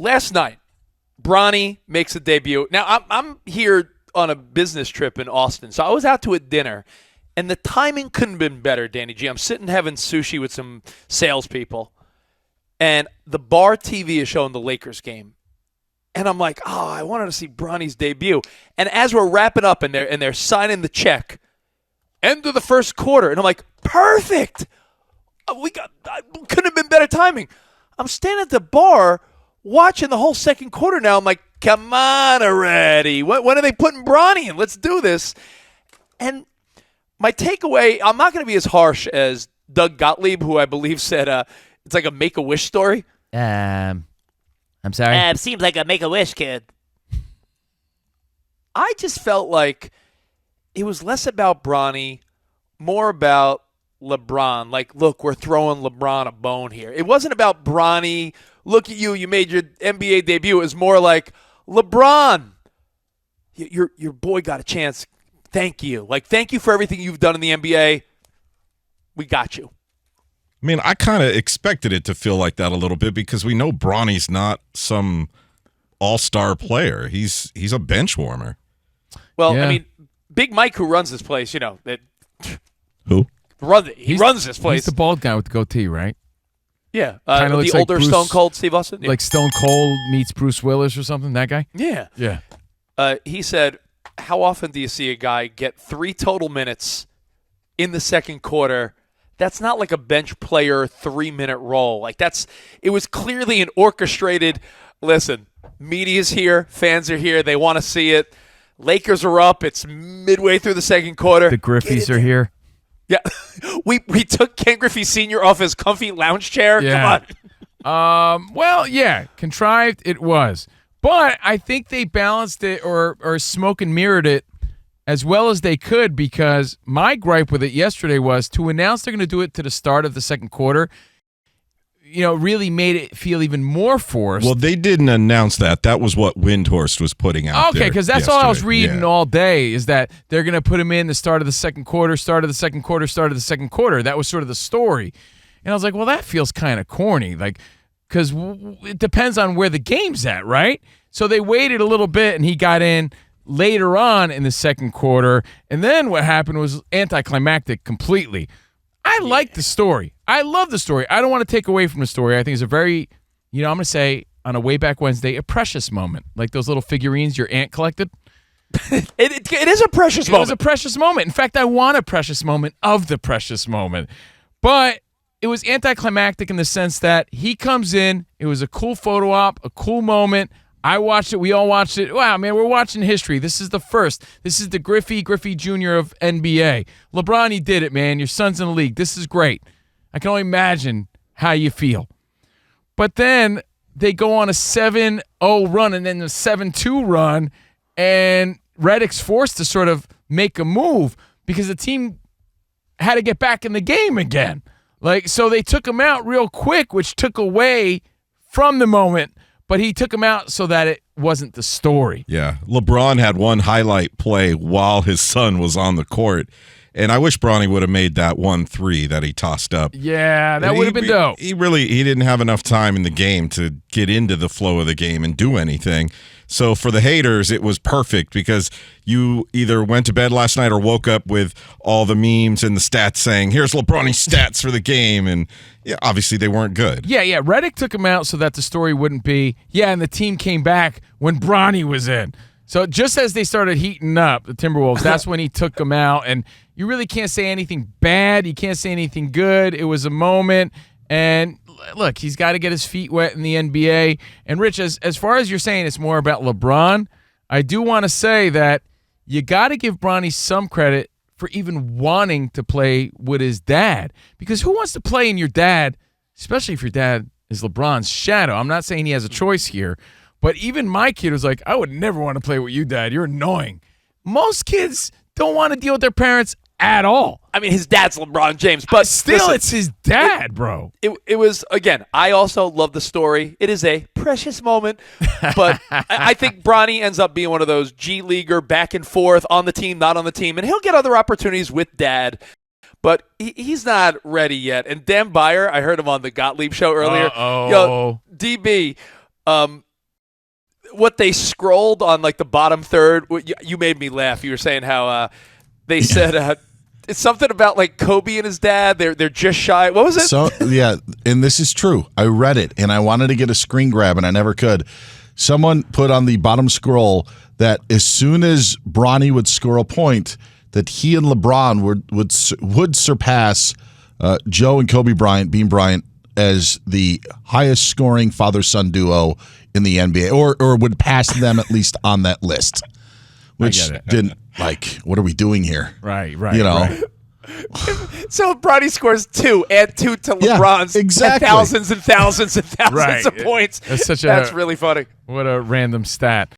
last night, Bronny makes a debut. Now, I'm here on a business trip in Austin, so I was out to a dinner, and the timing couldn't have been better, Danny G. I'm sitting having sushi with some salespeople, and the bar TV is showing the Lakers game. And I'm like, oh, I wanted to see Bronny's debut. And as we're wrapping up and they're signing the check, end of the first quarter, and I'm like, perfect. Couldn't have been better timing. I'm standing at the bar watching the whole second quarter now. I'm like, come on already. When are they putting Bronny in? Let's do this. And my takeaway, I'm not going to be as harsh as Doug Gottlieb, who I believe said it's like a Make-A-Wish story. I'm sorry? Seems like a Make-A-Wish kid. I just felt like it was less about Bronny, more about LeBron. Like, look, we're throwing LeBron a bone here. It wasn't about Bronny. Look at you. You made your NBA debut. It was more like, LeBron, your boy got a chance. Thank you. Like, thank you for everything you've done in the NBA. We got you. I mean, I kind of expected it to feel like that a little bit because we know Bronny's not some all-star player. He's a bench warmer. Well, Yeah. I mean, Big Mike, who runs this place, that Who? he runs this place. He's the bald guy with the goatee, right? Yeah, Kinda the looks like older Bruce- Stone Cold Steve Austin. Yeah. Like Stone Cold meets Bruce Willis or something, that guy? Yeah. Yeah. He said, how often do you see a guy get 3 total minutes in the second quarter? That's not like a bench player 3-minute role. Like it was clearly an orchestrated, listen, media's here, fans are here, they want to see it. Lakers are up, it's midway through the second quarter. The Griffies are here. Yeah. we took Ken Griffey Sr. off his comfy lounge chair. Yeah. Come on. Well, yeah, contrived it was. But I think they balanced it or smoke and mirrored it as well as they could, because my gripe with it yesterday was to announce they're going to do it to the start of the second quarter, really made it feel even more forced. Well, they didn't announce that. That was what Windhorst was putting out there. Okay, because that's all I was yesterday. reading all day, is that they're going to put him in the start of the second quarter, start of the second quarter, start of the second quarter. That was sort of the story. And I was like, well, that feels kind of corny, like, because it depends on where the game's at, right? So they waited a little bit, and he got in later on in the second quarter, and then what happened was anticlimactic completely. I like the story. I love the story. I don't want to take away from the story. I think it's a very, I'm going to say on a Way Back Wednesday, a precious moment, like those little figurines your aunt collected. It is a precious moment. It was a precious moment. In fact, I want a precious moment of the precious moment. But it was anticlimactic in the sense that he comes in, it was a cool photo op, a cool moment. I watched it. We all watched it. Wow, man, we're watching history. This is the first. This is the Griffey Jr. of NBA. LeBron, he did it, man. Your son's in the league. This is great. I can only imagine how you feel. But then they go on a 7-0 run and then a 7-2 run, and Redick's forced to sort of make a move because the team had to get back in the game again. So they took him out real quick, which took away from the moment. But he took him out so that it wasn't the story. Yeah. LeBron had one highlight play while his son was on the court, and I wish Bronny would have made that 1-3 that he tossed up. Yeah, that would have been dope. He didn't have enough time in the game to get into the flow of the game and do anything. So for the haters, it was perfect because you either went to bed last night or woke up with all the memes and the stats saying, here's LeBron's stats for the game. And yeah, obviously they weren't good. Yeah. Redick took him out so that the story wouldn't be, and the team came back when Bronny was in. So just as they started heating up, the Timberwolves, that's when he took them out. And you really can't say anything bad. You can't say anything good. It was a moment. And look, he's got to get his feet wet in the NBA. And Rich, as far as you're saying it's more about LeBron, I do want to say that you got to give Bronny some credit for even wanting to play with his dad. Because who wants to play in your dad, especially if your dad is LeBron's shadow? I'm not saying he has a choice here, but even my kid was like, I would never want to play with you, Dad. You're annoying. Most kids don't want to deal with their parents at all. I mean, his dad's LeBron James, but still, listen, it's his dad, bro. It was, again, I also love the story. It is a precious moment, but I think Bronny ends up being one of those G-leaguer back and forth, on the team, not on the team, and he'll get other opportunities with dad, but he's not ready yet. And Dan Byer, I heard him on the Gottlieb show earlier. Uh-oh. DB, what they scrolled on like the bottom third. You made me laugh. You were saying how they said it's something about like Kobe and his dad. They're just shy. What was it? So yeah, and this is true. I read it and I wanted to get a screen grab and I never could. Someone put on the bottom scroll that as soon as Bronny would score a point, that he and LeBron would surpass Joe and Kobe Bryant, Bean Bryant, as the highest scoring father-son duo in the NBA, or would pass them at least on that list. Which didn't, like, what are we doing here? Right. You know? Right. So if Bronny scores 2, add 2 to LeBron's exactly. thousands and thousands and thousands of points. That's That's really funny. What a random stat.